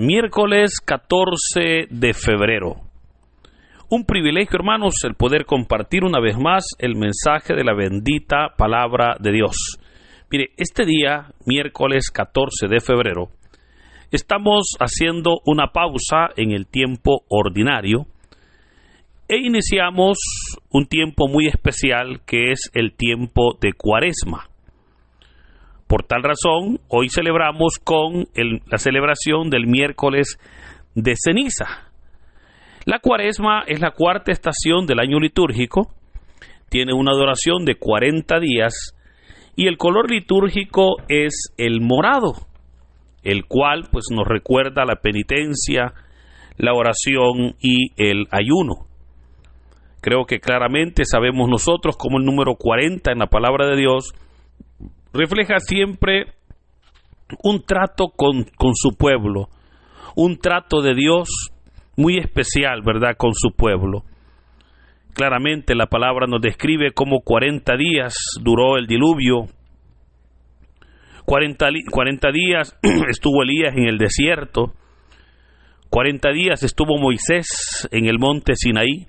Miércoles 14 de febrero. Un privilegio, hermanos, el poder compartir una vez más el mensaje de la bendita palabra de Dios. Mire, este día, miércoles 14 de febrero, estamos haciendo una pausa en el tiempo ordinario e iniciamos un tiempo muy especial que es el tiempo de Cuaresma. Por tal razón, hoy celebramos con la celebración del miércoles de ceniza. La Cuaresma es la cuarta estación del año litúrgico, tiene una duración de 40 días y el color litúrgico es el morado, el cual pues nos recuerda la penitencia, la oración y el ayuno. Creo que claramente sabemos nosotros cómo el número 40 en la palabra de Dios refleja siempre un trato con su pueblo, un trato de Dios muy especial, ¿verdad?, con su pueblo. Claramente la palabra nos describe cómo 40 días duró el diluvio, 40 días estuvo Elías en el desierto, 40 días estuvo Moisés en el monte Sinaí,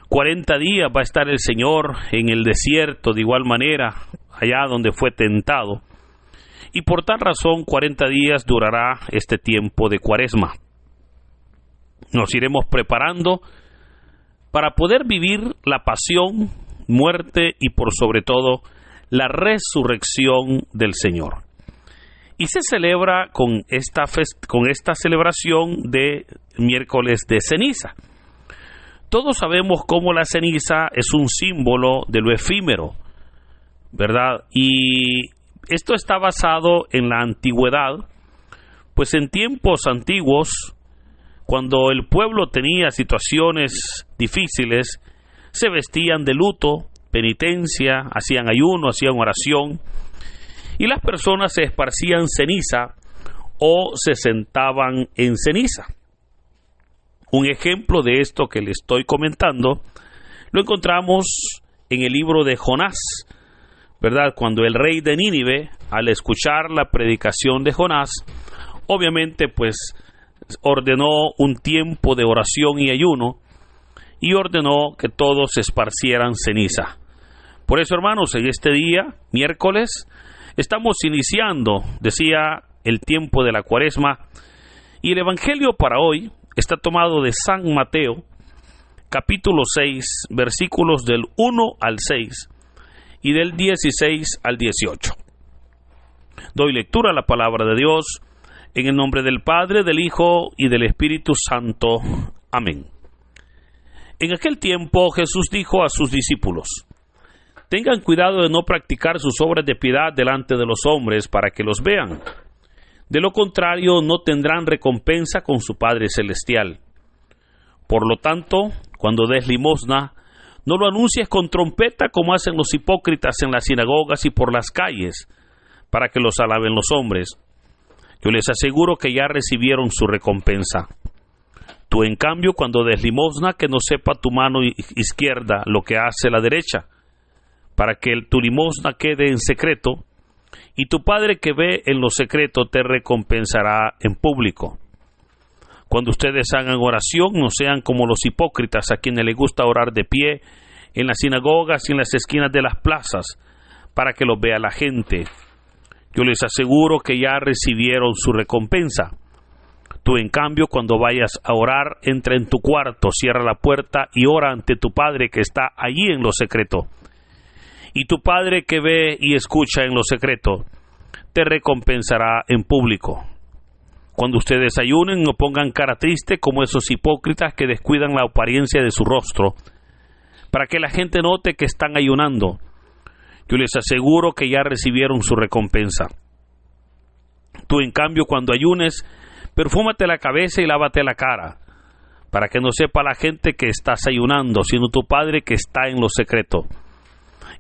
40 días va a estar el Señor en el desierto de igual manera, allá donde fue tentado, y por tal razón 40 días durará este tiempo de Cuaresma. Nos iremos preparando para poder vivir la pasión, muerte y por sobre todo la resurrección del Señor. Y se celebra con esta celebración de miércoles de ceniza. Todos sabemos cómo la ceniza es un símbolo de lo efímero, ¿verdad? Y esto está basado en la antigüedad, pues en tiempos antiguos, cuando el pueblo tenía situaciones difíciles, se vestían de luto, penitencia, hacían ayuno, hacían oración, y las personas se esparcían ceniza o se sentaban en ceniza. Un ejemplo de esto que le estoy comentando lo encontramos en el libro de Jonás, ¿verdad? Cuando el rey de Nínive, al escuchar la predicación de Jonás, obviamente pues ordenó un tiempo de oración y ayuno y ordenó que todos se esparcieran ceniza. Por eso, hermanos, en este día, miércoles, estamos iniciando, decía, el tiempo de la Cuaresma, y el evangelio para hoy está tomado de San Mateo, capítulo 6, versículos del 1 al 6 y del 16 al 18. Doy lectura a la palabra de Dios en el nombre del Padre, del Hijo y del Espíritu Santo. Amén. En aquel tiempo Jesús dijo a sus discípulos: tengan cuidado de no practicar sus obras de piedad delante de los hombres para que los vean. De lo contrario, no tendrán recompensa con su Padre Celestial. Por lo tanto, cuando des limosna, no lo anuncies con trompeta como hacen los hipócritas en las sinagogas y por las calles, para que los alaben los hombres. Yo les aseguro que ya recibieron su recompensa. Tú, en cambio, cuando des limosna, que no sepa tu mano izquierda lo que hace la derecha, para que tu limosna quede en secreto, y tu Padre que ve en lo secreto te recompensará en público. Cuando ustedes hagan oración, no sean como los hipócritas, a quienes les gusta orar de pie en las sinagogas y en las esquinas de las plazas, para que los vea la gente. Yo les aseguro que ya recibieron su recompensa. Tú, en cambio, cuando vayas a orar, entra en tu cuarto, cierra la puerta y ora ante tu Padre que está allí en lo secreto. Y tu Padre que ve y escucha en lo secreto, te recompensará en público. Cuando ustedes ayunen, no pongan cara triste como esos hipócritas que descuidan la apariencia de su rostro, para que la gente note que están ayunando. Yo les aseguro que ya recibieron su recompensa. Tú, en cambio, cuando ayunes, perfúmate la cabeza y lávate la cara, para que no sepa la gente que estás ayunando, sino tu Padre que está en lo secreto.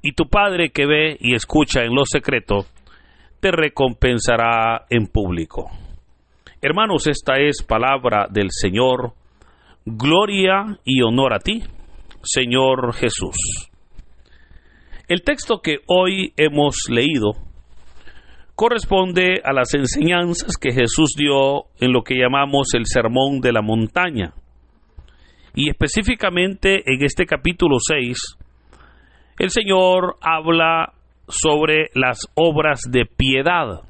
Y tu Padre que ve y escucha en lo secreto, te recompensará en público. Hermanos, esta es palabra del Señor. Gloria y honor a ti, Señor Jesús. El texto que hoy hemos leído corresponde a las enseñanzas que Jesús dio en lo que llamamos el Sermón de la Montaña. Y específicamente en este capítulo 6, el Señor habla sobre las obras de piedad.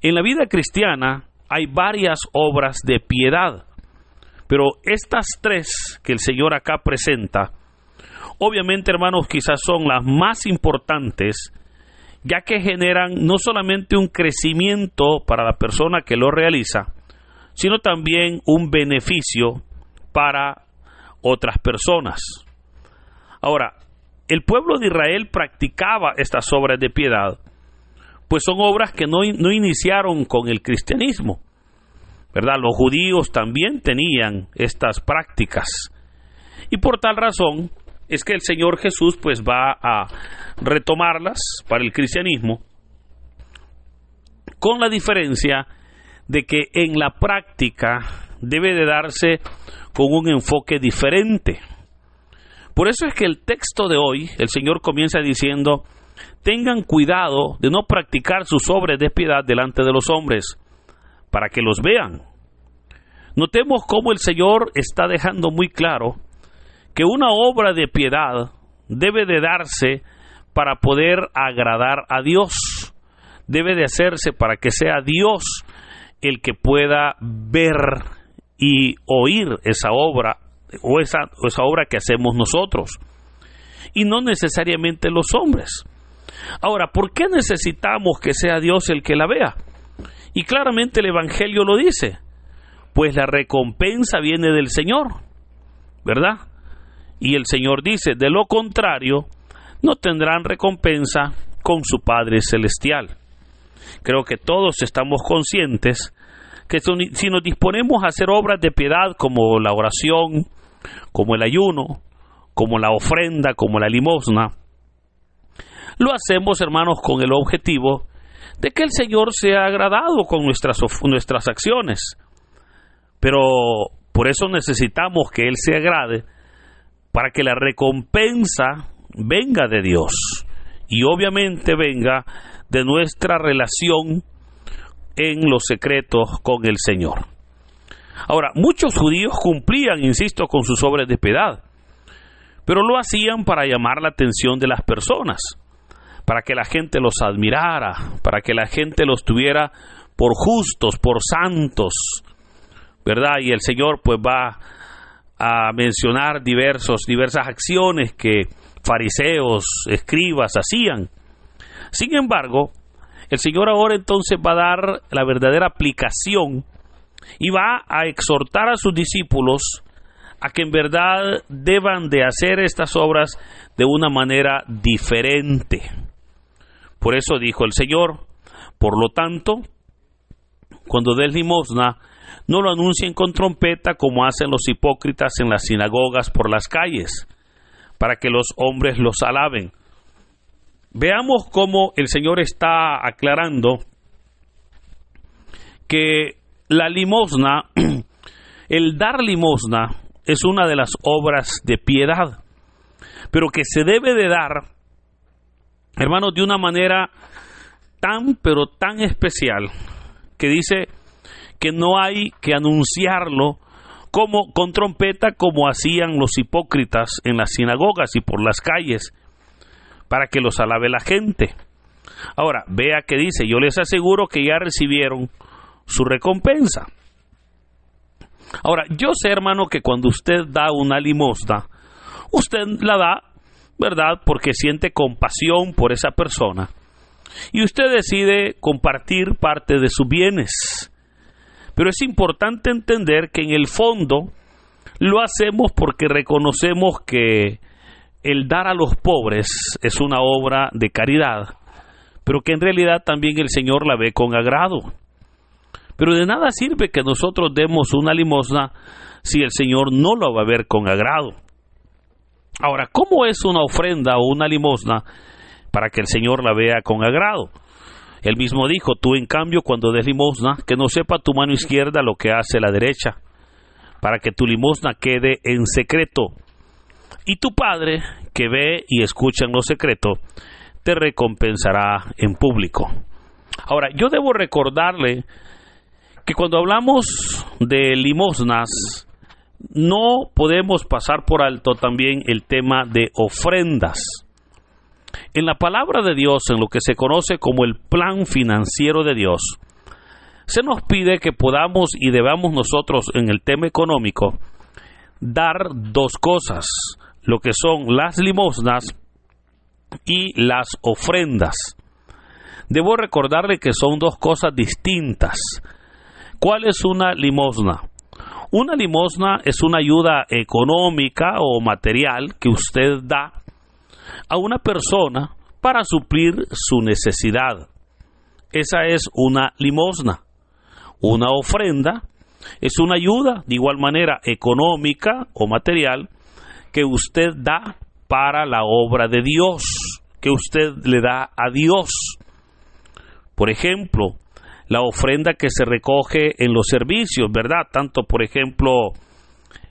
En la vida cristiana hay varias obras de piedad, pero estas tres que el Señor acá presenta, obviamente, hermanos, quizás son las más importantes, ya que generan no solamente un crecimiento para la persona que lo realiza, sino también un beneficio para otras personas. Ahora, el pueblo de Israel practicaba estas obras de piedad, pues son obras que no iniciaron con el cristianismo, ¿verdad? Los judíos también tenían estas prácticas, y por tal razón es que el Señor Jesús pues va a retomarlas para el cristianismo, con la diferencia de que en la práctica debe de darse con un enfoque diferente. Por eso es que el texto de hoy, el Señor comienza diciendo: tengan cuidado de no practicar sus obras de piedad delante de los hombres, para que los vean. Notemos cómo el Señor está dejando muy claro que una obra de piedad debe de darse para poder agradar a Dios. Debe de hacerse para que sea Dios el que pueda ver y oír esa obra, o esa obra que hacemos nosotros, y no necesariamente los hombres. Ahora, ¿por qué necesitamos que sea Dios el que la vea? Y claramente el Evangelio lo dice: pues la recompensa viene del Señor, ¿verdad? Y el Señor dice: de lo contrario, no tendrán recompensa con su Padre Celestial. Creo que todos estamos conscientes que si nos disponemos a hacer obras de piedad como la oración, como el ayuno, como la ofrenda, como la limosna, lo hacemos, hermanos, con el objetivo de que el Señor sea agradado con nuestras acciones. Pero por eso necesitamos que Él se agrade, para que la recompensa venga de Dios y obviamente venga de nuestra relación en los secretos con el Señor. Ahora, muchos judíos cumplían, insisto, con sus obras de piedad, pero lo hacían para llamar la atención de las personas, para que la gente los admirara, para que la gente los tuviera por justos, por santos, ¿verdad? Y el Señor pues va a mencionar diversas acciones que fariseos, escribas hacían. Sin embargo, el Señor ahora entonces va a dar la verdadera aplicación y va a exhortar a sus discípulos a que en verdad deban de hacer estas obras de una manera diferente. Por eso dijo el Señor: por lo tanto, cuando des limosna, no lo anuncien con trompeta como hacen los hipócritas en las sinagogas por las calles, para que los hombres los alaben. Veamos cómo el Señor está aclarando que la limosna, el dar limosna, es una de las obras de piedad, pero que se debe de dar, hermanos, de una manera pero tan especial, que dice que no hay que anunciarlo como con trompeta como hacían los hipócritas en las sinagogas y por las calles, para que los alabe la gente. Ahora, vea que dice: yo les aseguro que ya recibieron su recompensa. Ahora, yo sé, hermano, que cuando usted da una limosna, usted la da, ¿verdad?, porque siente compasión por esa persona, y usted decide compartir parte de sus bienes. Pero es importante entender que en el fondo lo hacemos porque reconocemos que el dar a los pobres es una obra de caridad, pero que en realidad también el Señor la ve con agrado. Pero de nada sirve que nosotros demos una limosna si el Señor no lo va a ver con agrado. Ahora, ¿cómo es una ofrenda o una limosna para que el Señor la vea con agrado? Él mismo dijo: tú en cambio cuando des limosna, que no sepa tu mano izquierda lo que hace la derecha, para que tu limosna quede en secreto. Y tu Padre, que ve y escucha en lo secreto, te recompensará en público. Ahora, yo debo recordarle que cuando hablamos de limosnas, no podemos pasar por alto también el tema de ofrendas. En la palabra de Dios, en lo que se conoce como el plan financiero de Dios, se nos pide que podamos y debamos nosotros en el tema económico dar dos cosas, lo que son las limosnas y las ofrendas. Debo recordarle que son dos cosas distintas. ¿Cuál es una limosna? Una limosna es una ayuda económica o material que usted da a una persona para suplir su necesidad. Esa es una limosna. Una ofrenda es una ayuda, de igual manera, económica o material que usted da para la obra de Dios, que usted le da a Dios. Por ejemplo, la ofrenda que se recoge en los servicios, ¿verdad? Tanto, por ejemplo,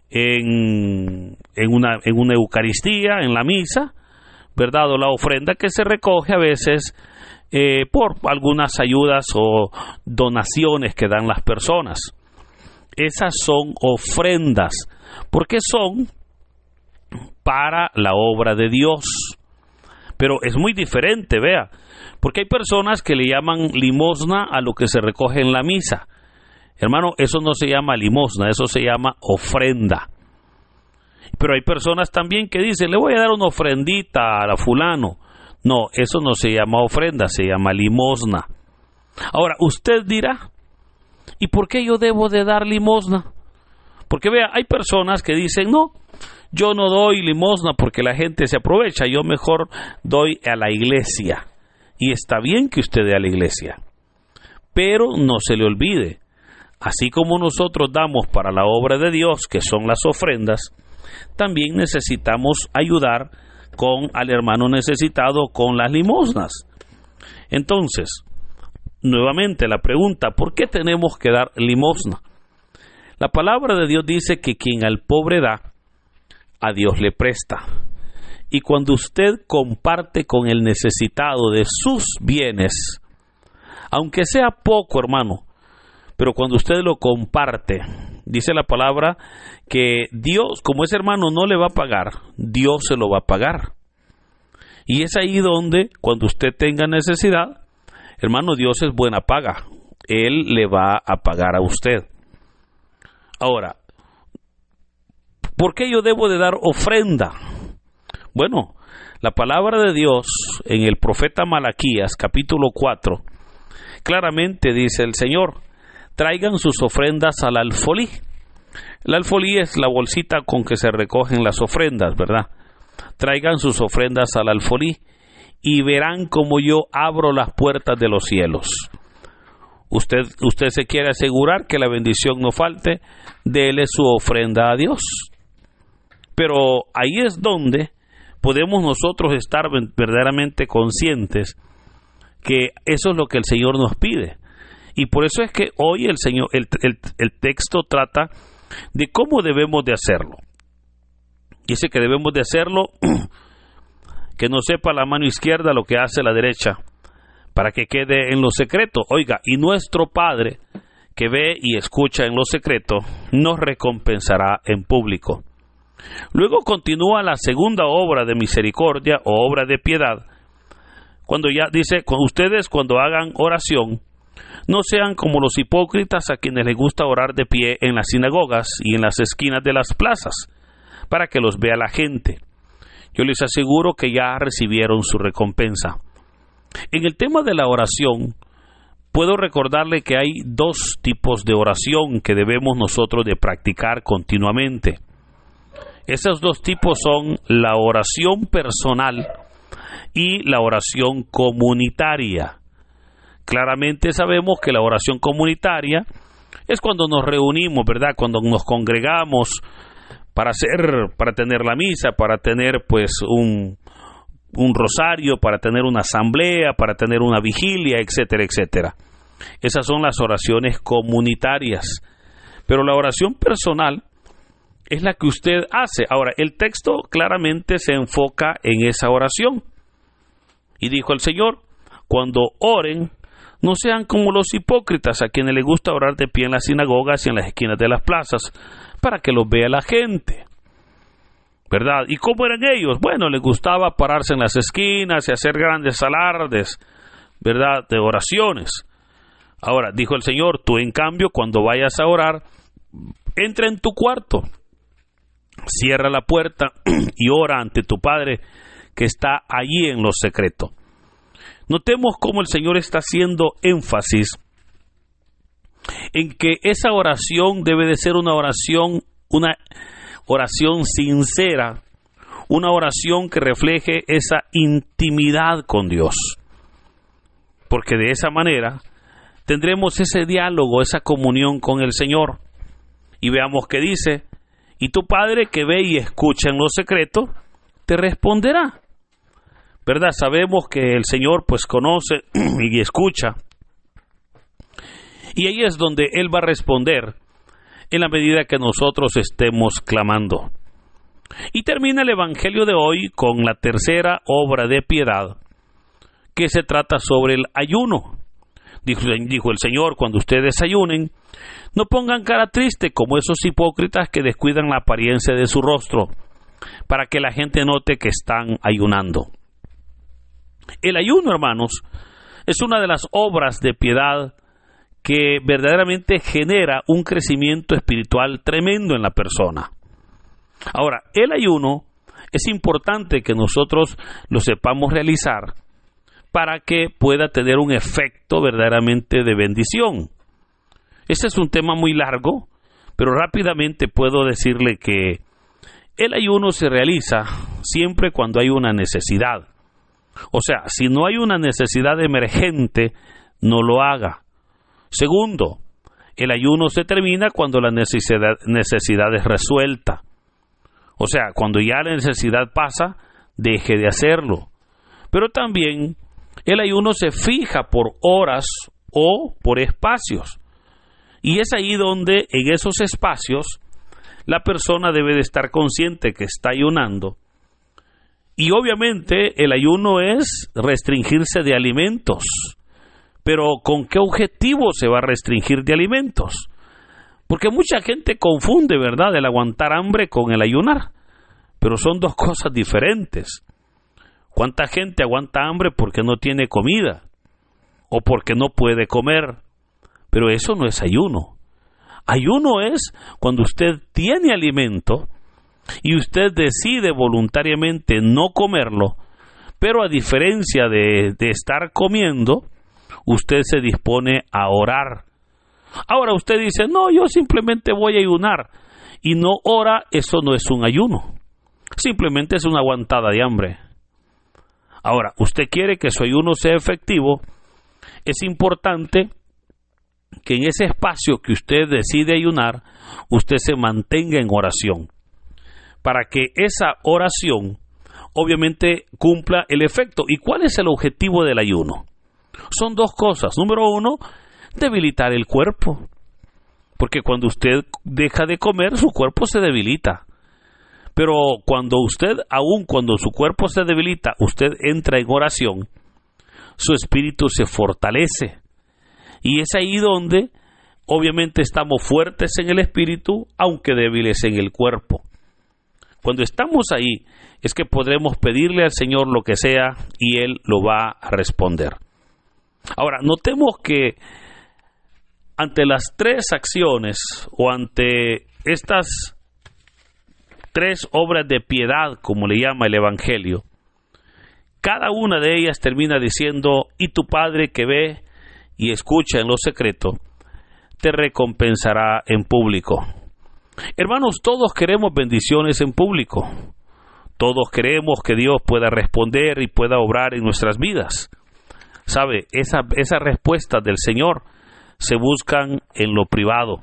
en una Eucaristía, en la misa, ¿verdad? O la ofrenda que se recoge a veces por algunas ayudas o donaciones que dan las personas. Esas son ofrendas, porque son para la obra de Dios. Pero es muy diferente, vea, porque hay personas que le llaman limosna a lo que se recoge en la misa. Hermano, eso no se llama limosna, eso se llama ofrenda. Pero hay personas también que dicen, le voy a dar una ofrendita a fulano. No, eso no se llama ofrenda, se llama limosna. Ahora, usted dirá, ¿y por qué yo debo de dar limosna? Porque vea, hay personas que dicen, no, yo no doy limosna porque la gente se aprovecha, yo mejor doy a la iglesia. Y está bien que usted dé a la iglesia, pero no se le olvide, así como nosotros damos para la obra de Dios, que son las ofrendas, también necesitamos ayudar al hermano necesitado con las limosnas. Entonces, nuevamente la pregunta, ¿por qué tenemos que dar limosna? La palabra de Dios dice que quien al pobre da, a Dios le presta. Y cuando usted comparte con el necesitado de sus bienes, aunque sea poco, hermano, pero cuando usted lo comparte, dice la palabra que Dios, como ese hermano no le va a pagar, Dios se lo va a pagar. Y es ahí donde, cuando usted tenga necesidad, hermano, Dios es buena paga. Él le va a pagar a usted. Ahora, ¿por qué yo debo de dar ofrenda? Bueno, la palabra de Dios en el profeta Malaquías, capítulo 4, claramente dice el Señor, traigan sus ofrendas al alfolí. El alfolí es la bolsita con que se recogen las ofrendas, ¿verdad? Traigan sus ofrendas al alfolí y verán como yo abro las puertas de los cielos. Usted se quiere asegurar que la bendición no falte, déle su ofrenda a Dios. Pero ahí es donde podemos nosotros estar verdaderamente conscientes que eso es lo que el Señor nos pide. Y por eso es que hoy el texto trata de cómo debemos de hacerlo. Dice que debemos de hacerlo, que no sepa la mano izquierda lo que hace la derecha, para que quede en lo secreto. Oiga, y nuestro Padre, que ve y escucha en lo secreto, nos recompensará en público. Luego continúa la segunda obra de misericordia o obra de piedad, cuando ya dice, ustedes cuando hagan oración, no sean como los hipócritas a quienes les gusta orar de pie en las sinagogas y en las esquinas de las plazas, para que los vea la gente. Yo les aseguro que ya recibieron su recompensa. En el tema de la oración, puedo recordarle que hay dos tipos de oración que debemos nosotros de practicar continuamente. Esos dos tipos son la oración personal y la oración comunitaria. Claramente sabemos que la oración comunitaria es cuando nos reunimos, ¿verdad? Cuando nos congregamos para tener la misa, para tener pues un rosario, para tener una asamblea, para tener una vigilia, etcétera, etcétera. Esas son las oraciones comunitarias. Pero la oración personal es la que usted hace. Ahora, el texto claramente se enfoca en esa oración. Y dijo el Señor, cuando oren, No sean como los hipócritas, a quienes les gusta orar de pie en las sinagogas y en las esquinas de las plazas, para que los vea la gente, ¿verdad? ¿Y cómo eran ellos? Bueno, les gustaba pararse en las esquinas y hacer grandes alardes, ¿verdad?, de oraciones. Ahora, dijo el Señor, tú en cambio, cuando vayas a orar, entra en tu cuarto, cierra la puerta y ora ante tu Padre que está allí en lo secreto. Notemos cómo el Señor está haciendo énfasis en que esa oración debe de ser una oración sincera, una oración que refleje esa intimidad con Dios. Porque de esa manera tendremos ese diálogo, esa comunión con el Señor. Y veamos qué dice: y tu Padre que ve y escucha en lo secreto, te responderá. ¿Verdad? Sabemos que el Señor pues conoce y escucha. Y ahí es donde Él va a responder en la medida que nosotros estemos clamando. Y termina el Evangelio de hoy con la tercera obra de piedad, que se trata sobre el ayuno. Dijo el Señor, cuando ustedes ayunen, no pongan cara triste como esos hipócritas que descuidan la apariencia de su rostro, para que la gente note que están ayunando. El ayuno, hermanos, es una de las obras de piedad que verdaderamente genera un crecimiento espiritual tremendo en la persona. Ahora, el ayuno es importante que nosotros lo sepamos realizar para que pueda tener un efecto verdaderamente de bendición. Este es un tema muy largo, pero rápidamente puedo decirle que el ayuno se realiza siempre cuando hay una necesidad. O sea, si no hay una necesidad emergente, no lo haga. Segundo, el ayuno se termina cuando la necesidad es resuelta. O sea, cuando ya la necesidad pasa, deje de hacerlo. Pero también el ayuno se fija por horas o por espacios. Y es ahí donde, en esos espacios, la persona debe de estar consciente que está ayunando. Y obviamente el ayuno es restringirse de alimentos. Pero ¿con qué objetivo se va a restringir de alimentos? Porque mucha gente confunde, ¿verdad?, el aguantar hambre con el ayunar. Pero son dos cosas diferentes. ¿Cuánta gente aguanta hambre porque no tiene comida? O porque no puede comer. Pero eso no es ayuno. Ayuno es cuando usted tiene alimento y usted decide voluntariamente no comerlo, pero a diferencia de estar comiendo, usted se dispone a orar. Ahora usted dice, no, yo simplemente voy a ayunar, y no ora. Eso no es un ayuno, simplemente es una aguantada de hambre. Ahora, usted quiere que su ayuno sea efectivo, es importante que en ese espacio que usted decide ayunar, usted se mantenga en oración, para que esa oración obviamente cumpla el efecto. ¿Y cuál es el objetivo del ayuno? Son dos cosas. Número uno, debilitar el cuerpo, porque cuando usted deja de comer, su cuerpo se debilita. Pero cuando su cuerpo se debilita, usted entra en oración, su espíritu se fortalece. Y es ahí donde obviamente estamos fuertes en el espíritu, aunque débiles en el cuerpo. Cuando estamos ahí es que podremos pedirle al Señor lo que sea y Él lo va a responder. Ahora, notemos que ante las tres acciones o ante estas tres obras de piedad, como le llama el Evangelio, cada una de ellas termina diciendo, y tu Padre que ve y escucha en lo secreto, te recompensará en público. Hermanos, todos queremos bendiciones en público. Todos queremos que Dios pueda responder y pueda obrar en nuestras vidas. ¿Sabe? Esas respuestas del Señor se buscan en lo privado,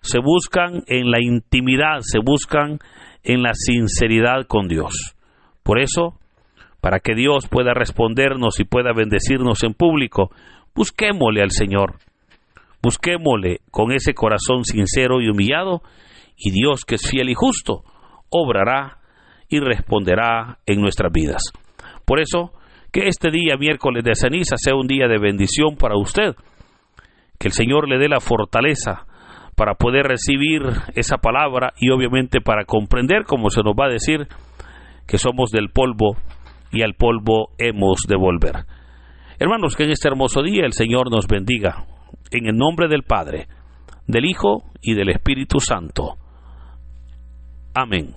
se buscan en la intimidad, se buscan en la sinceridad con Dios. Por eso, para que Dios pueda respondernos y pueda bendecirnos en público, busquémosle al Señor, busquémosle con ese corazón sincero y humillado, y Dios, que es fiel y justo, obrará y responderá en nuestras vidas. Por eso, Que este día, miércoles de ceniza, sea un día de bendición para usted. Que el Señor le dé la fortaleza para poder recibir esa palabra y obviamente para comprender, como se nos va a decir, que somos del polvo y al polvo hemos de volver. Hermanos, que en este hermoso día el Señor nos bendiga. En el nombre del Padre, del Hijo y del Espíritu Santo. Amén.